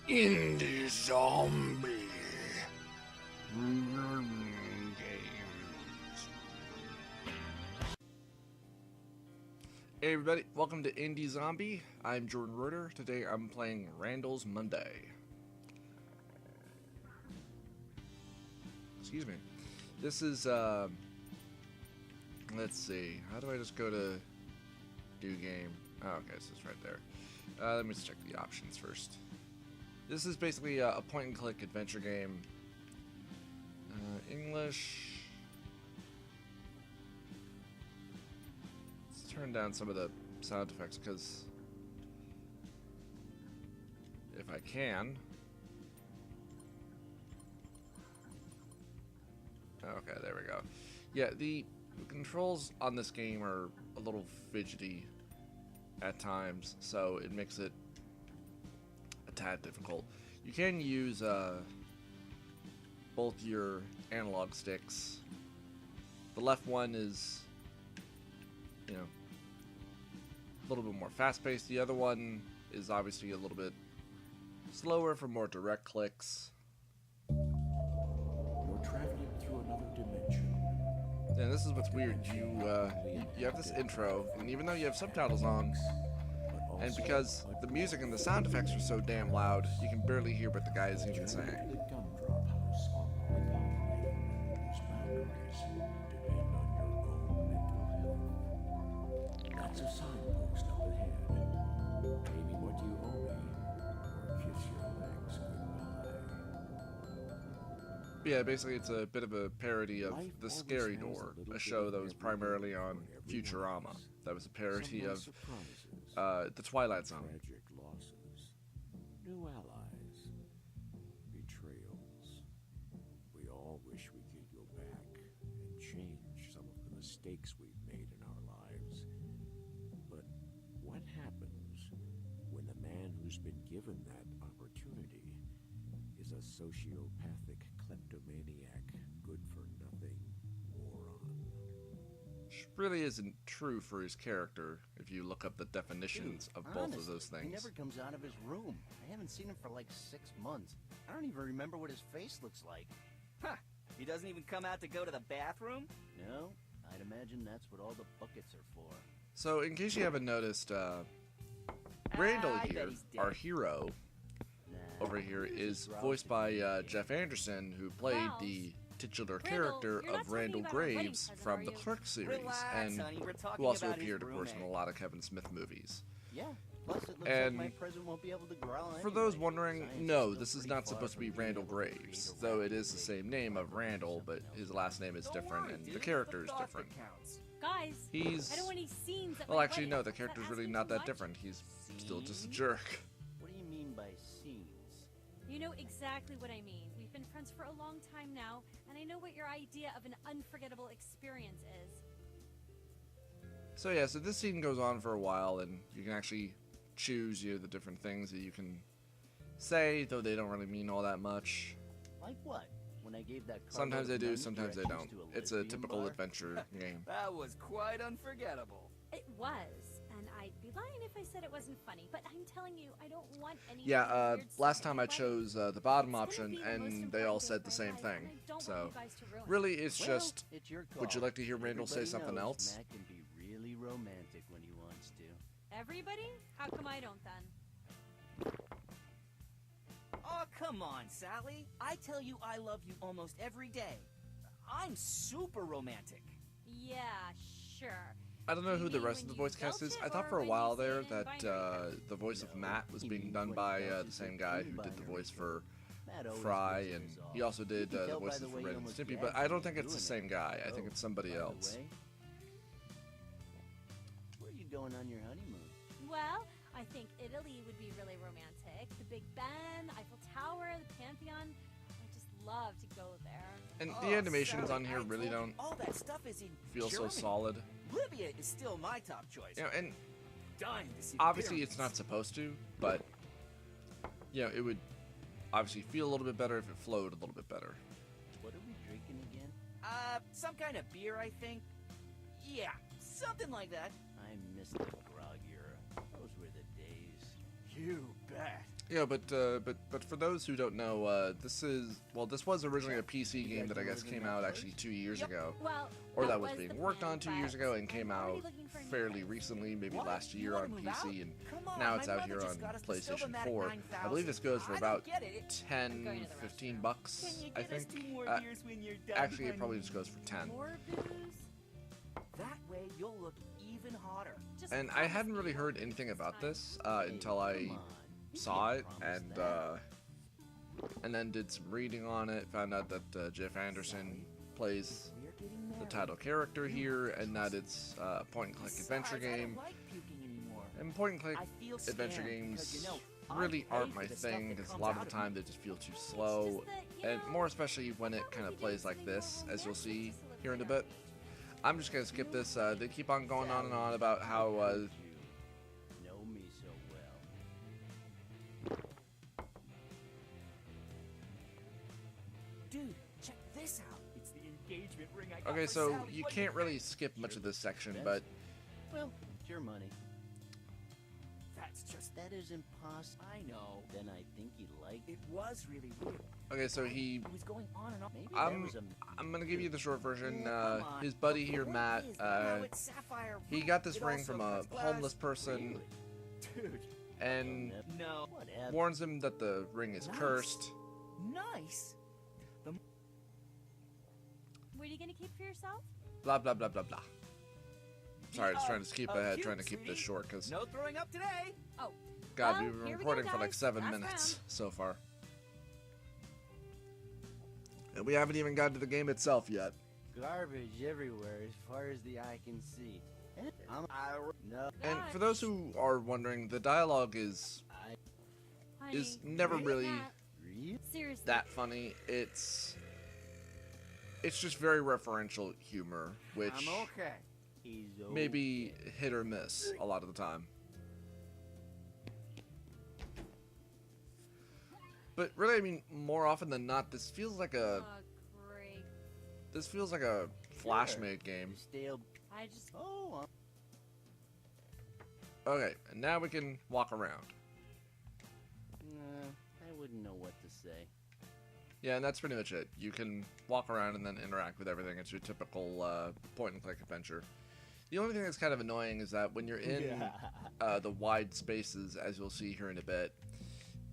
Indie Zombie Games. Hey everybody, welcome to Indie Zombie. I'm Jordan Royter. Today I'm playing Randal's Monday. Excuse me. This is, let's see. How do I just go to do game? Oh, okay, so it's right there. Let me just check the options first. This is basically a point-and-click adventure game. English. Let's turn down some of the sound effects, because if I can. Okay, there we go. Yeah, the controls on this game are a little fidgety at times, so it makes it a tad difficult. You can use both your analog sticks. The left one is, you know, a little bit more fast-paced. The other one is obviously a little bit slower for more direct clicks. You're traveling through another dimension. Yeah, this is what's weird. You have this intro, and even though you have subtitles on, and because the music and the sound effects are so damn loud, you can barely hear what the guy is even saying. The gumdrop house on Royter, whose boundaries depend on your own mental health. That's a signpost up ahead. Pay me what you owe me, or kiss your legs goodbye. Yeah, basically it's a bit of a parody of The Scary Door, a show that was primarily on Futurama. That was a parody of The Twilight Zone. Tragic losses, new allies, betrayals. We all wish we could go back and change some of the mistakes we've made in our lives. But what happens when the man who's been given that opportunity is a sociopathic kleptomaniac, good-for-nothing moron? Which really isn't true for his character if you look up the definitions of both of those things. He never comes out of his room. I haven't seen him for like 6 months. I don't even remember what his face looks like. Huh. He doesn't even come out to go to the bathroom? No, I'd imagine that's what all the buckets are for. So, in case you haven't noticed, Randal I bet here, he's dead. our hero Nah, over here, is Gross voiced to by me. Jeff Anderson, who played Wow. the titular Randal, character you're not of Randal talking about our wedding Graves present, from are the you? Clerks series, Relax, and honey, we're talking who also about his appeared, of course, in a roommate. lot of Kevin Smith movies. Yeah, plus it looks And like my present won't be able to growl For anyway. those wondering, Science no, still this is pretty not far supposed to be from being Randal able to create Graves, a though it rapid is the same name of Randal, but his last name is Don't different, worry, and dude. the character is The thought different. that counts. Guys, He's... I don't want any scenes at Well, my actually, wedding. no, the Is that character's really asking not too that much? different. He's still just a Scenes? jerk. What do you mean by scenes? You know exactly what I mean. We've been friends for a long time now, and I know what your idea of an unforgettable experience is. So yeah, so this scene goes on for a while, and you can actually choose, you know, the different things that you can say, though they don't really mean all that much. Like what? When I gave that Sometimes they do, sometimes they directions don't. to a It's a lesbian typical bar? adventure game. That was quite unforgettable. It was, and I'd be lying if I said it wasn't funny, but I'm telling you, I don't want any Yeah, weird stuff last at time my I wedding. chose the bottom It's gonna option, be the most and they all important day said of the my same life, thing. and I don't So, want you guys to ruin it. really, it's Well, just... it's your call. Would you like to hear Randal say Everybody something knows else? Matt can be really romantic when he wants to. Everybody? How come I don't then? Oh, come on, Sally. I tell you I love you almost every day. I'm super romantic. Yeah, sure. I don't know who the Maybe rest of when the you voice cast belch is. it, I thought or for a when while you say there it in that binary? the voice of No, Matt was he being means done when by he the belches same it guy in who did the binary voice for Matt always Fry, goes to and his he also office. did You can the tell by voices the for way he Ren and almost Stimpy, gags but I when don't he's think it's the doing same it. guy. I think Oh, it's somebody by the else. way, where are you going on your honeymoon? Well, I think Italy would be really romantic. The Big Ben, Eiffel Tower, the Pantheon. I just love to go there. And Oh, the animations Sally, on here I really told you, don't all that stuff is in feel so German. solid. Libya is still my top choice. You know, and Dying to see the obviously it's pyramids. not supposed to, but you know, it would obviously feel a little bit better if it flowed a little bit better. What are we drinking again? Some kind of beer, I think. Yeah, something like that. I miss the grog era. Those were the days. You bet. Yeah, but for those who don't know, this was originally a PC game that I guess came out actually 2 years ago, Well, or that was the being worked plan, on 2 years but ago and came I'm already out looking for a new fairly place. recently, maybe What? last You year wanna on move PC, out? and Come on, now it's my out mother here just on got us the PlayStation Silvermatic 4. I believe this goes for 9000. I about don't get it. 10, I'm going to the 15 restroom. bucks, Can you I get us think. 2 more beers when you're done, Actually, it honey? probably just goes for 10. More booze? That way you'll look even hotter. Just And I promise hadn't me really you heard won't anything this about time. this Hey, until I come on. You saw can't it promise and that. and then did some reading on it. Found out that Jeff Anderson plays We're getting the married. title character here, and that it's a point-and-click adventure Besides, I don't game. like puking anymore. And point-and-click I feel adventure scammed games because, you know, I really pay aren't for my the stuff thing that because a comes lot of out the of time they just feel too slow, It's just that, you and know, more especially when it how kind would of we plays do like something this, more as you'll see romantic to here in a celebrate bit. our I'm just gonna skip this. They keep on going on and on about how You know me so well. Dude, check this out. It's the engagement ring I got okay, for so Sally. you What can't do really think? skip much of this section, but Well, it's your money. That's just That is impossible. I know. Then I think he liked it. It was really weird. okay, so he It was going on and on. Maybe I'm- there was a... I'm gonna give you the short version. Come on. His buddy The here, point Matt, is, now it's sapphire he roof. got this It ring also from a cuts glass. homeless person Dude, and no. Whatever. warns him that the ring is Nice. cursed. Nice. What are you going to keep for yourself? Blah blah blah blah blah. Sorry, just trying to skip ahead, cute, trying to keep this sweetie. short because No throwing up today. Oh, God, well, we've been here we recording go, for like guys. 7 Last minutes round. so far, and we haven't even gotten to the game itself yet. Garbage everywhere as far as the eye can see. No. And for those who are wondering, the dialogue is honey, never really Matt, Really? seriously. that funny. It's just very referential humor, which I'm okay. He's okay. maybe hit or miss a lot of the time. But really, I mean, more often than not, this feels like a Great. Flashmade game. Stale. I just. Oh, Okay, and now we can walk around. I wouldn't know what to say. Yeah, and that's pretty much it. You can walk around and then interact with everything. It's your typical point-and-click adventure. The only thing that's kind of annoying is that when you're in the wide spaces, as you'll see here in a bit,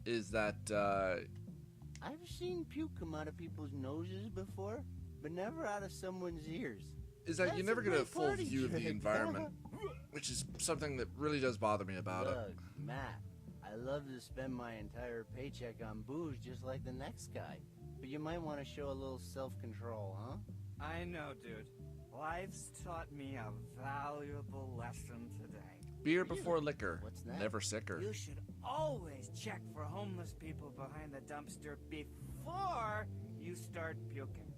is that I've seen puke come out of people's noses before, but never out of someone's ears. you That's never a get a great full party view of the trick. environment, which is something that really does bother me about it. Look, Matt, I love to spend my entire paycheck on booze just like the next guy. But you might want to show a little self-control, huh? I know, dude. Life's taught me a valuable lesson today. Beer before liquor, What's that? never sicker. You should always check for homeless people behind the dumpster before you start puking.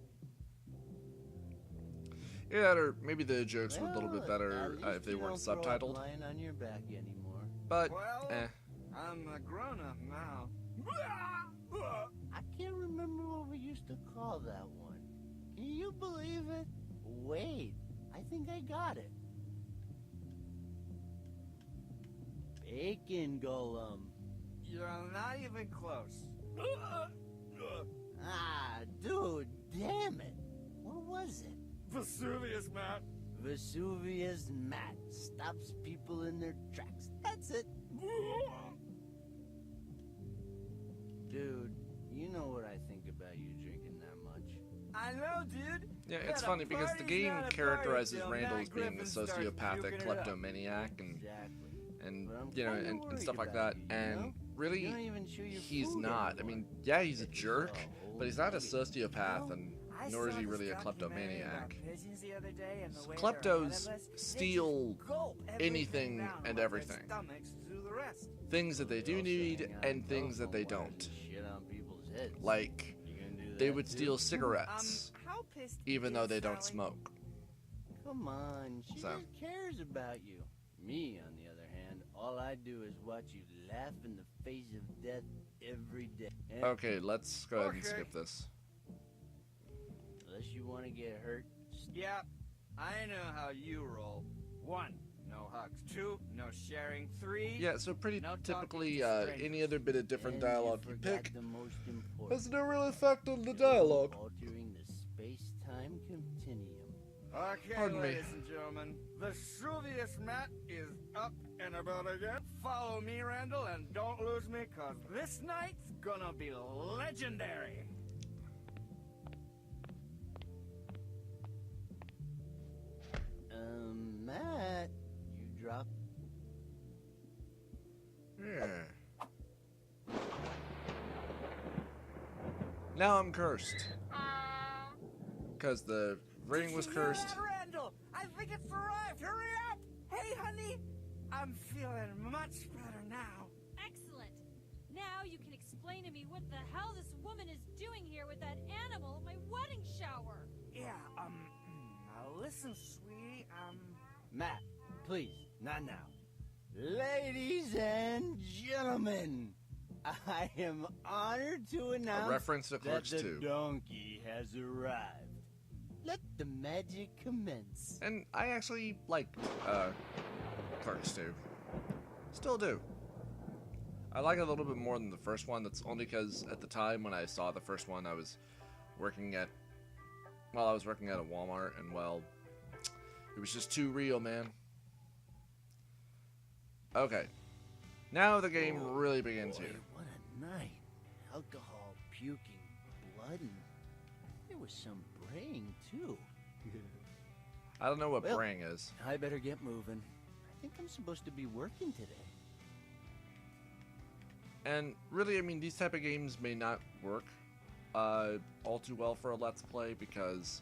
Yeah, or maybe the jokes were a little bit Well, better at least if they you weren't don't throw up subtitled. lying on your back anymore. But, Well, eh. I'm a grown-up now. I can't remember what we used to call that one. Can you believe it? Wait, I think I got it. Bacon Golem. You're not even close. Ah, dude, damn it. What was it? Vesuvius, Matt. Vesuvius Matt stops people in their tracks. That's it. Dude, you know what I think about you drinking that much. I know, dude. Yeah, Yeah, it's the funny because the party's game not a characterizes party till Randall Matt as being a Griffin starts sociopathic puking it up. kleptomaniac and Exactly. and But I'm you know kinda and worried stuff like about that. you, you And know? really, You don't even chew your he's food not. I anymore. mean, yeah, he's a It's jerk, so but he's not a old. sociopath, and I nor is saw he this really a documentary about kleptomaniac. pigeons the other day, and the way they're Kleptos ahead of us, they steal just gulp anything down and while their everything. stomachs do the rest. Things that they do also need hang out and in things that they telephone wires don't. and shit on people's heads. Like, You gonna do they that would too? steal cigarettes, How pissed even though is they don't Sally? smoke. Come on, she So. just cares about you. Me, on the other hand, all I do is watch you laugh in the face of death every day. And Okay, let's go ahead and Okay. skip this. unless you want to get hurt, Yeah, I know how you roll. 1, no No hugs. 2, no sharing. 3. Yeah, so pretty No talking typically, to strangers. any other bit of different And dialogue you forgot pick the most important. has no real effect on the No dialogue. altering the space-time continuum. Okay, Pardon me. ladies and gentlemen, the Vesuvius Mat is up and about again. Follow me, Randall, and don't lose me, cause this night's gonna be legendary. Matt, you dropped. Yeah. Now I'm cursed. Because the ring was Did you hear cursed. that, Randall? I think it's arrived. Hurry up! Hey, honey, I'm feeling much better now. Excellent. Now you can explain to me what the hell this woman is doing here with that animal at my wedding shower. Yeah, now listen, sweetie, Matt, please, not now. Ladies and gentlemen, I am honored to announce A reference to that Clerks the 2. donkey has arrived. Let the magic commence. And I actually liked Clerks 2. Still do. I like it a little bit more than the first one. That's only because at the time when I saw the first one, I was working at a Walmart, and well, it was just too real, man. Okay. Now the game really begins Boy, here. what a night. Alcohol, puking, blood, and there was some braying, too. I don't know what Well, braying is. I better get moving. I think I'm supposed to be working today. And really, I mean, these type of games may not work all too well for a Let's Play because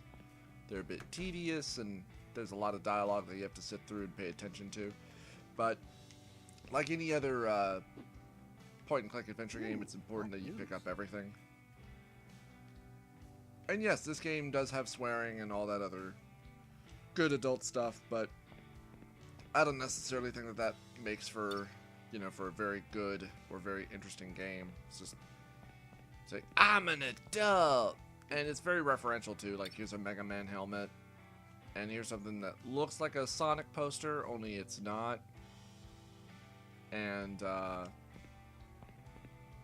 they're a bit tedious and there's a lot of dialogue that you have to sit through and pay attention to. But like any other point-and-click adventure game, it's important that you pick up everything. And yes, this game does have swearing and all that other good adult stuff, but I don't necessarily think that that makes for, you know, for a very good or very interesting game. It's just, it's like, I'm an adult! And it's very referential too, like here's a Mega Man helmet, and here's something that looks like a Sonic poster, only it's not. And,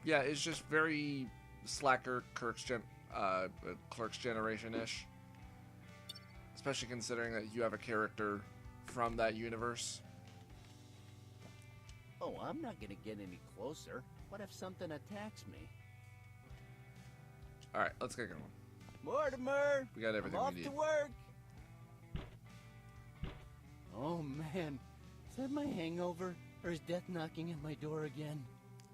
yeah, it's just very slacker Clerks generation-ish. Especially considering that you have a character from that universe. Oh, I'm not gonna get any closer. What if something attacks me? Alright, let's get going. Mortimer! We got everything I'm off we need. to work! Oh, man. Is that my hangover? Or is death knocking at my door again?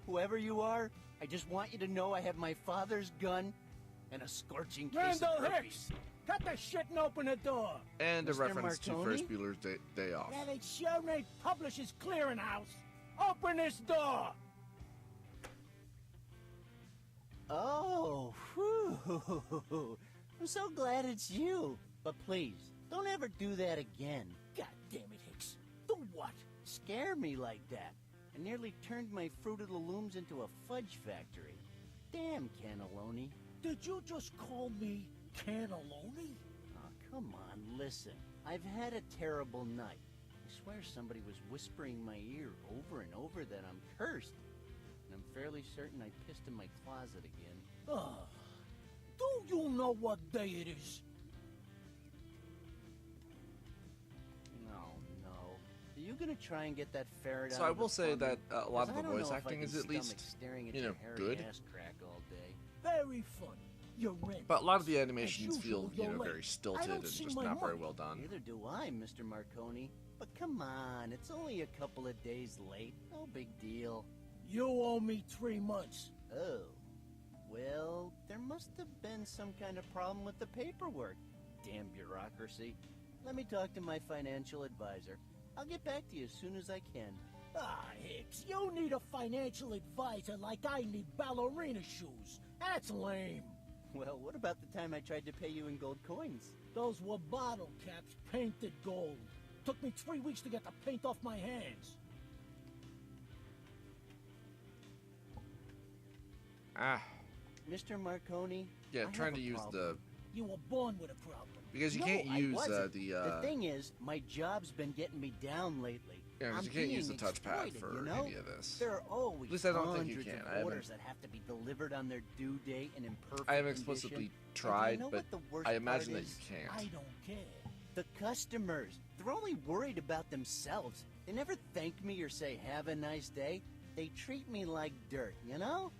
Whoever you are, I just want you to know I have my father's gun and a scorching case Randall of herpes. Hicks! Cut the shit and open the door! And a Mr. reference to Marconi? First Bueller's Day Off. That ain't sure ain't Publishers Clearinghouse! Open this door! Oh, whew. I'm so glad it's you. But please, don't ever do that again. God damn it, Hicks. Do what? Scare me like that. I nearly turned my Fruit of the Looms into a fudge factory. Damn, cannelloni. Did you just call me cannelloni? Oh, come on, listen. I've had a terrible night. I swear somebody was whispering in my ear over and over that I'm cursed. And I'm fairly certain I pissed in my closet again. Ugh. Do you know what day it is? No. Are you gonna try and get that ferret So out I of the will say plumber? that a lot of 'Cause the I don't voice know if I acting can is at stomach least, staring at you your know, hairy good. ass crack all day. Very funny. You're in. But a lot of the As animations usual, feel, you you're know, late. very I stilted don't and see just my not very money. well done. Neither do I, Mr. Marconi. But come on, it's only a couple of days late. No big deal. You owe me 3 months. Oh. Well, there must have been some kind of problem with the paperwork. Damn bureaucracy. Let me talk to my financial advisor. I'll get back to you as soon as I can. Ah, Hicks, you need a financial advisor like I need ballerina shoes. That's lame. Well, what about the time I tried to pay you in gold coins? Those were bottle caps painted gold. Took me 3 weeks to get the paint off my hands. Ah, Mr. Marconi? yeah, I trying have to a use problem. you were born with a problem. Because you No, can't I use wasn't. the The thing is, my job's been getting me down lately. yeah, because I'm you can't use the being touchpad exploited, for you know? any of this. There are always At least I don't think you hundreds can. of orders that have to be delivered on their due date and in perfect I haven't condition. explicitly And tried, you know but what the worst I imagine part that is? you can't. I don't care. The customers, they're only worried about themselves. They never thank me or say, have a nice day. They treat me like dirt, you know?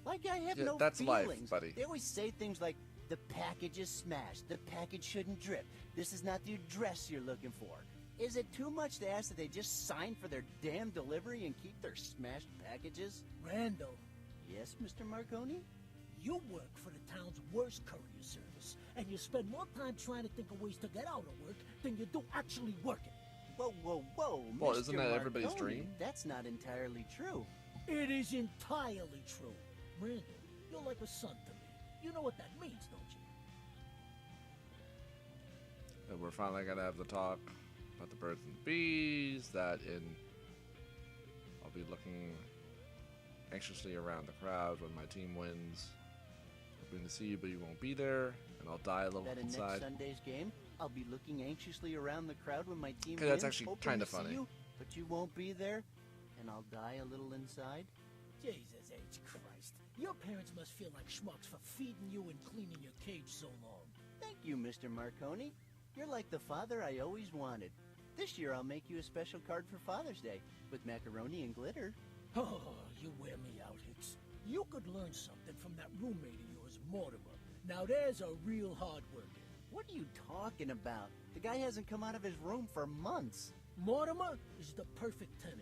Like I have Yeah, no that's life, feelings. buddy. They always say things like, the package is smashed, the package shouldn't drip, this is not the address you're looking for. Is it too much to ask that they just sign for their damn delivery and keep their smashed packages? Randall, Yes, Mr. Marconi? you work for the town's worst courier service, and you spend more time trying to think of ways to get out of work than you do actually working. Whoa, whoa, whoa, Well, Mr. isn't that everybody's Marconi, dream? That's not entirely true. It is entirely true. Randall, you're like a son to me. You know what that means, don't you? And we're finally gonna have the talk about the birds and bees. I'll be looking anxiously around the crowd when my team wins, hoping to see you, but you won't be there, and I'll die a little That in next inside. Sunday's game, I'll be looking anxiously around the crowd when my team Okay, wins, that's actually hoping kinda to see funny. you, but you won't be there, and I'll die a little inside. Jesus H. Christ. Your parents must feel like schmucks for feeding you and cleaning your cage so long. Thank you, Mr. Marconi. You're like the father I always wanted. This year I'll make you a special card for Father's Day with macaroni and glitter. Oh, you wear me out, Hicks. You could learn something from that roommate of yours, Mortimer. Now there's a real hard worker. What are you talking about? The guy hasn't come out of his room for months. Mortimer is the perfect tenant.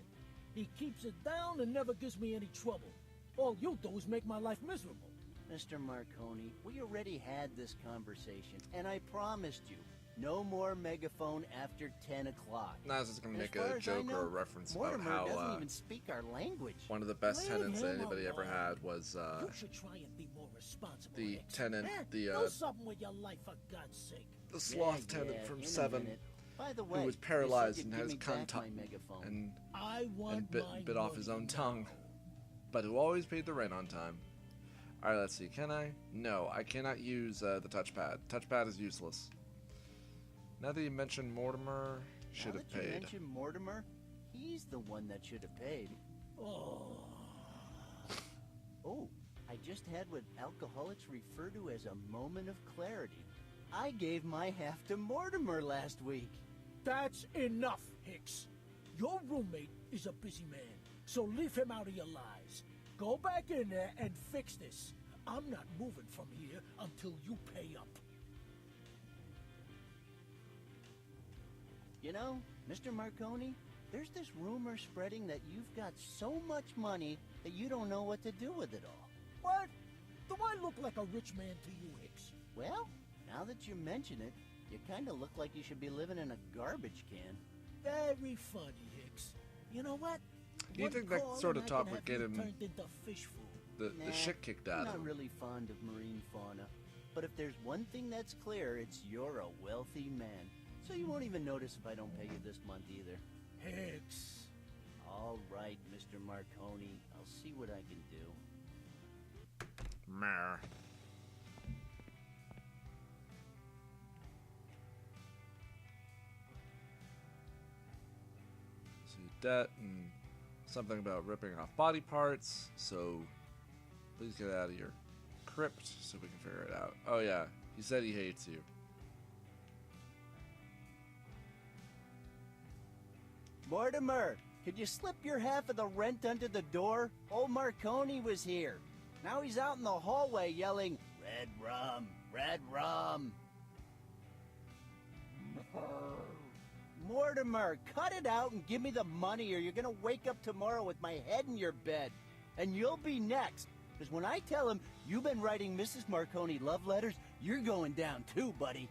He keeps it down and never gives me any trouble. All you do is make my life miserable. Mr. Marconi, we already had this conversation, and I promised you, no more megaphone after 10 o'clock. Now I was just gonna As make far a as I joke or know, a reference about Mortimer how doesn't even speak our language. one of the best Leave tenants that him anybody ever alone. had was You should try and be more responsible, the Hicks. tenant, Do the something with your life, for God's sake. sloth tenant from in a 7, minute. By the way, who was you paralyzed said and you'd had his give me tongue back tucked my megaphone. and I want mine bit off his money own now. tongue, but who always paid the rent on time. Alright, let's see. Can I? No, I cannot use the touchpad. Touchpad is useless. Now that you mentioned Mortimer, should Now have that you paid. mentioned Mortimer, he's the one that should have paid. Oh. Oh, I just had what alcoholics refer to as a moment of clarity. I gave my half to Mortimer last week. That's enough, Hicks. Your roommate is a busy man, so leave him out of your lives. Go back in there and fix this. I'm not moving from here until you pay up. You know, Mr. Marconi, there's this rumor spreading that you've got so much money that you don't know what to do with it all. What? Do I look like a rich man to you, Hicks? Well, now that you mention it, you kind of look like you should be living in a garbage can. Very funny, Hicks. You know what? Do you One think that call sort of and I talk can would have get you him turned into fish food. the Nah, shit kicked out I'm of not him? really fond of marine fauna. But if there's one thing that's clear, it's you're a wealthy man. So you won't even notice if I don't pay you this month either. Hicks. All right, Mr. Marconi. I'll see what I can do. Meh. So debt and something about ripping off body parts. So please get out of your crypt so we can figure it out. Oh yeah, he said he hates you. Mortimer, could you slip your half of the rent under the door? Old Marconi was here. Now he's out in the hallway yelling, "Red rum, red rum." Mortimer, cut it out and give me the money or you're gonna wake up tomorrow with my head in your bed. And you'll be next. Because when I tell him you've been writing Mrs. Marconi love letters, you're going down too, buddy.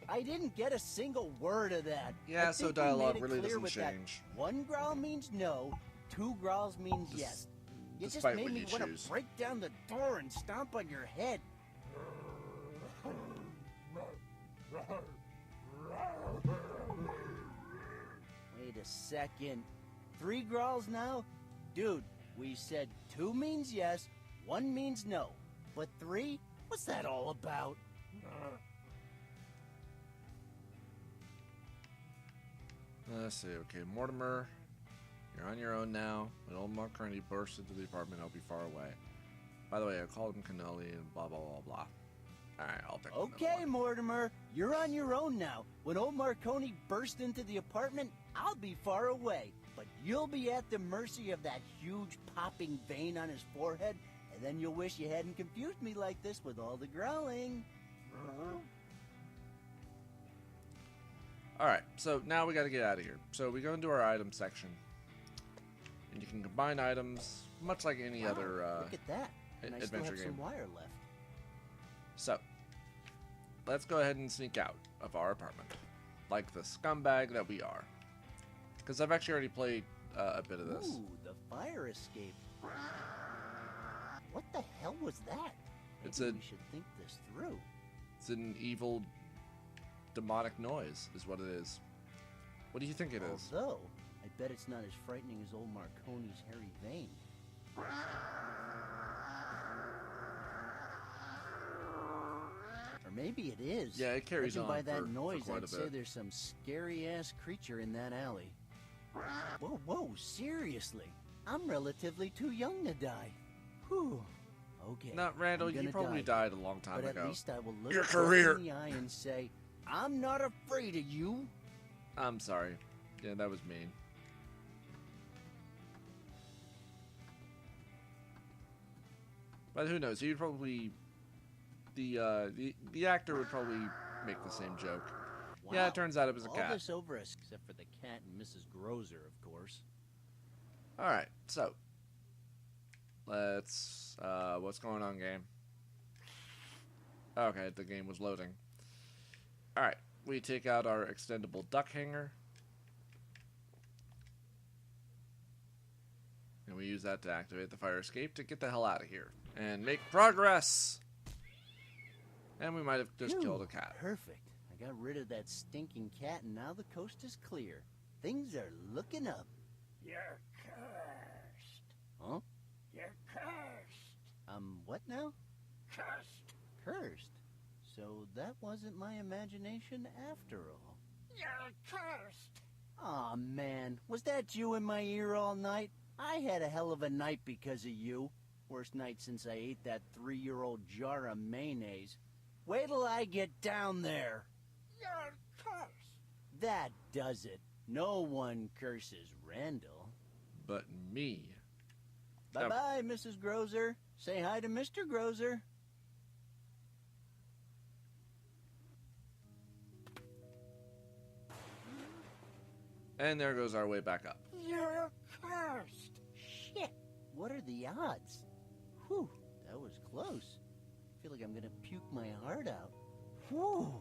I didn't get a single word of that. Yeah, I so think we dialogue made it really clear doesn't with that change. one growl means no, two growls means yes. You just despite made what me you want choose. to break down the door and stomp on your head. Wait a second. 3 growls now? Dude, we said 2 means yes, 1 means no. But 3? What's that all about? Let's see. Okay, Mortimer, you're on your own now. When old Mark Kearney bursts into the apartment, I'll be far away. By the way, I called him Cannelli and blah, blah, blah, blah. Alright, I'll pick Okay, Mortimer, you're on your own now. When old Marconi bursts into the apartment, I'll be far away. But you'll be at the mercy of that huge popping vein on his forehead, and then you'll wish you hadn't confused me like this with all the growling. Alright, so now we gotta get out of here. So we go into our item section. And you can combine items, much like any other look at that. And I still adventure have game. some wire left. So, let's go ahead and sneak out of our apartment. Like the scumbag that we are. Because I've actually already played a bit of this. Ooh, the fire escape. What the hell was that? Maybe we should think this through. It's an evil, demonic noise, is what it is. What do you think it is? Although, I bet it's not as frightening as old Marconi's hairy vein. Or maybe it is. Yeah, it carries Judging on by that for noise, quite a I'd say bit. there's some scary-ass creature in that alley. Whoa, whoa, seriously. I'm relatively too young to die. Whew. Okay. Not Randall, I'm you gonna probably die. died a long time But ago. at least I will look Your death career. in the eye and say, I'm not afraid of you. I'm sorry. Yeah, that was mean. But who knows? He'd probably the actor would probably make the same joke. Yeah, it turns out it was a All cat. this over us, except for the cat and Mrs. Grozer, of course. All right, so let's. What's going on, game? Okay, the game was loading. All right, we take out our extendable duck hanger, and we use that to activate the fire escape to get the hell out of here and make progress. And we might have just Phew, killed a cat. Perfect. I got rid of that stinking cat, and now the coast is clear. Things are looking up. You're cursed. Huh? You're cursed. What now? Cursed. Cursed. So that wasn't my imagination after all. You're cursed. Aw, man. Was that you in my ear all night? I had a hell of a night because of you. Worst night since I ate that 3-year-old jar of mayonnaise. Wait till I get down there. You're cursed. That does it. No one curses Randall. But me. Bye-bye, Mrs. Grozer. Say hi to Mr. Grozer. And there goes our way back up. You're cursed. Shit. What are the odds? Whew, that was close. I feel like I'm gonna puke my heart out. Whew.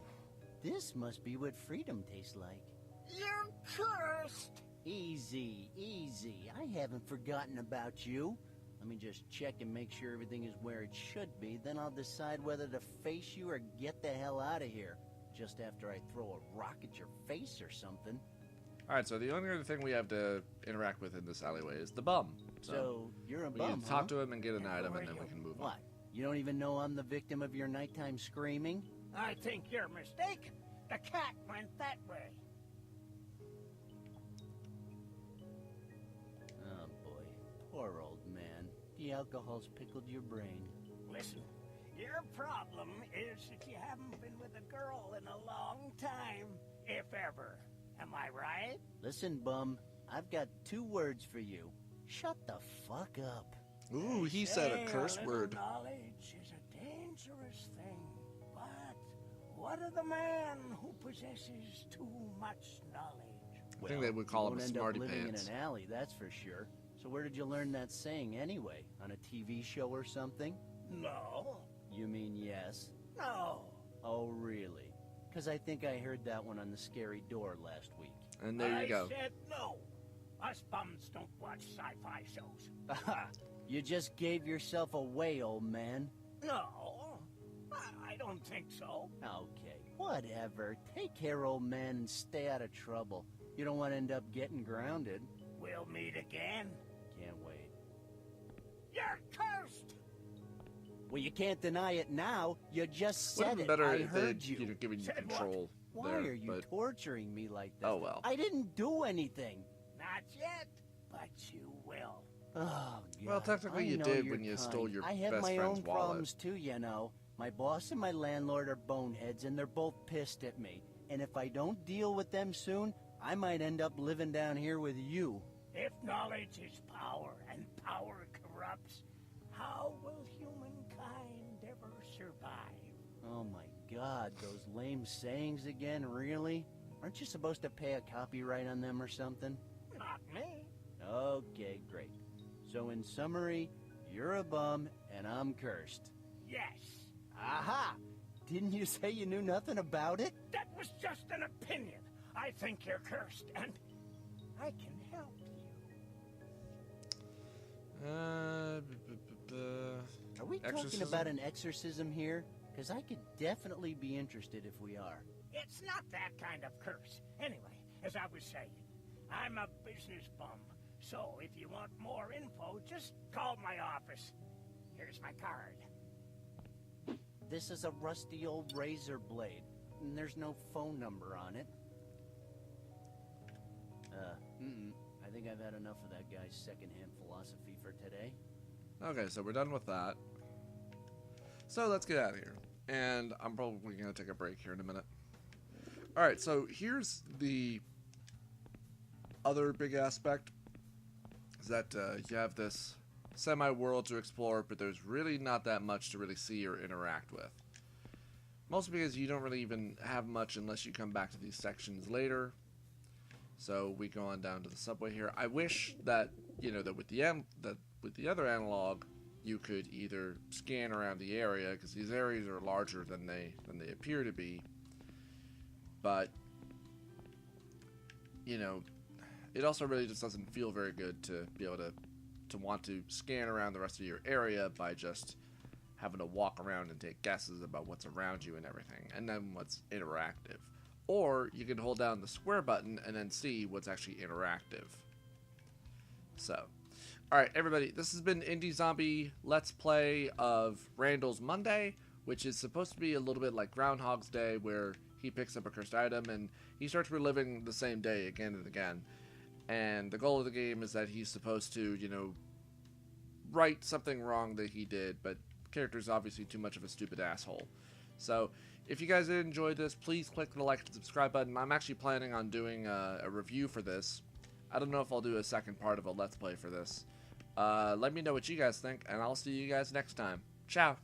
This must be what freedom tastes like. You're cursed. Easy, easy. I haven't forgotten about you. Let me just check and make sure everything is where it should be. Then I'll decide whether to face you or get the hell out of here. Just after I throw a rock at your face or something. Alright, so the only other thing we have to interact with in this alleyway is the bum. So you're a we bum, need to talk huh? to him and get an item, and then we can move on. What? You don't even know I'm the victim of your nighttime screaming? I think you're mistaken. The cat went that way. Oh, boy. Poor old man. The alcohol's pickled your brain. Listen, your problem is that you haven't been with a girl in a long time, if ever. Am I right? Listen, bum. I've got 2 words for you. Shut the fuck up. Ooh, he said a curse little word. Knowledge is a dangerous thing, but what of the man who possesses too much knowledge? I think they would call him a You won't end smarty up living pants. in an alley, that's for sure. So where did you learn that saying anyway? On a TV show or something? No, You mean yes? no. Oh, really? Because I think I heard that one on the Scary Door last week. And there you go. I said no. Us bums don't watch sci-fi shows. You just gave yourself away, old man. No, I don't think so. Okay, whatever. Take care, old man, and stay out of trouble. You don't want to end up getting grounded. We'll meet again. Can't wait. You're cursed. Well, you can't deny it now. You just Would said have been it. better I if they heard had, you. given you Said what? control Why there, are you but torturing me like this? oh well. I didn't do anything. Not yet, but you will. Oh, God. Well, technically I you know did you're when you kind. stole your I have best my friend's own wallet. problems too, you know. My boss and my landlord are boneheads, and they're both pissed at me. And if I don't deal with them soon, I might end up living down here with you. If knowledge is power and power corrupts, how will humankind ever survive? Oh my God, those lame sayings again, really? Aren't you supposed to pay a copyright on them or something? Not me. Okay, great. So in summary, you're a bum and I'm cursed. Yes. Aha! Didn't you say you knew nothing about it? That was just an opinion. I think you're cursed, and I can help you. Are we talking Exorcism? about an exorcism here? Because I could definitely be interested if we are. It's not that kind of curse. Anyway, as I was saying, I'm a business bum. So if you want more info, just call my office. Here's my card. This is a rusty old razor blade, and there's no phone number on it. I think I've had enough of that guy's secondhand philosophy for today. Okay, so we're done with that. So let's get out of here. And I'm probably going to take a break here in a minute. Alright, so here's the other big aspect. Is that you have this semi-world to explore, but there's really not that much to really see or interact with. Mostly because you don't really even have much unless you come back to these sections later. So we go on down to the subway here. I wish that, you know, that with the other analog, you could either scan around the area, because these areas are larger than they appear to be. But, you know, it also really just doesn't feel very good to be able to want to scan around the rest of your area by just having to walk around and take guesses about what's around you and everything, and then what's interactive. Or you can hold down the square button and then see what's actually interactive. So, alright everybody, this has been Indie Zombie Let's Play of Randall's Monday, which is supposed to be a little bit like Groundhog's Day, where he picks up a cursed item and he starts reliving the same day again and again. And the goal of the game is that he's supposed to, you know, right something wrong that he did, but the character's obviously too much of a stupid asshole. So, if you guys did enjoy this, please click the like and subscribe button. I'm actually planning on doing a review for this. I don't know if I'll do a second part of a Let's Play for this. Let me know what you guys think, and I'll see you guys next time. Ciao!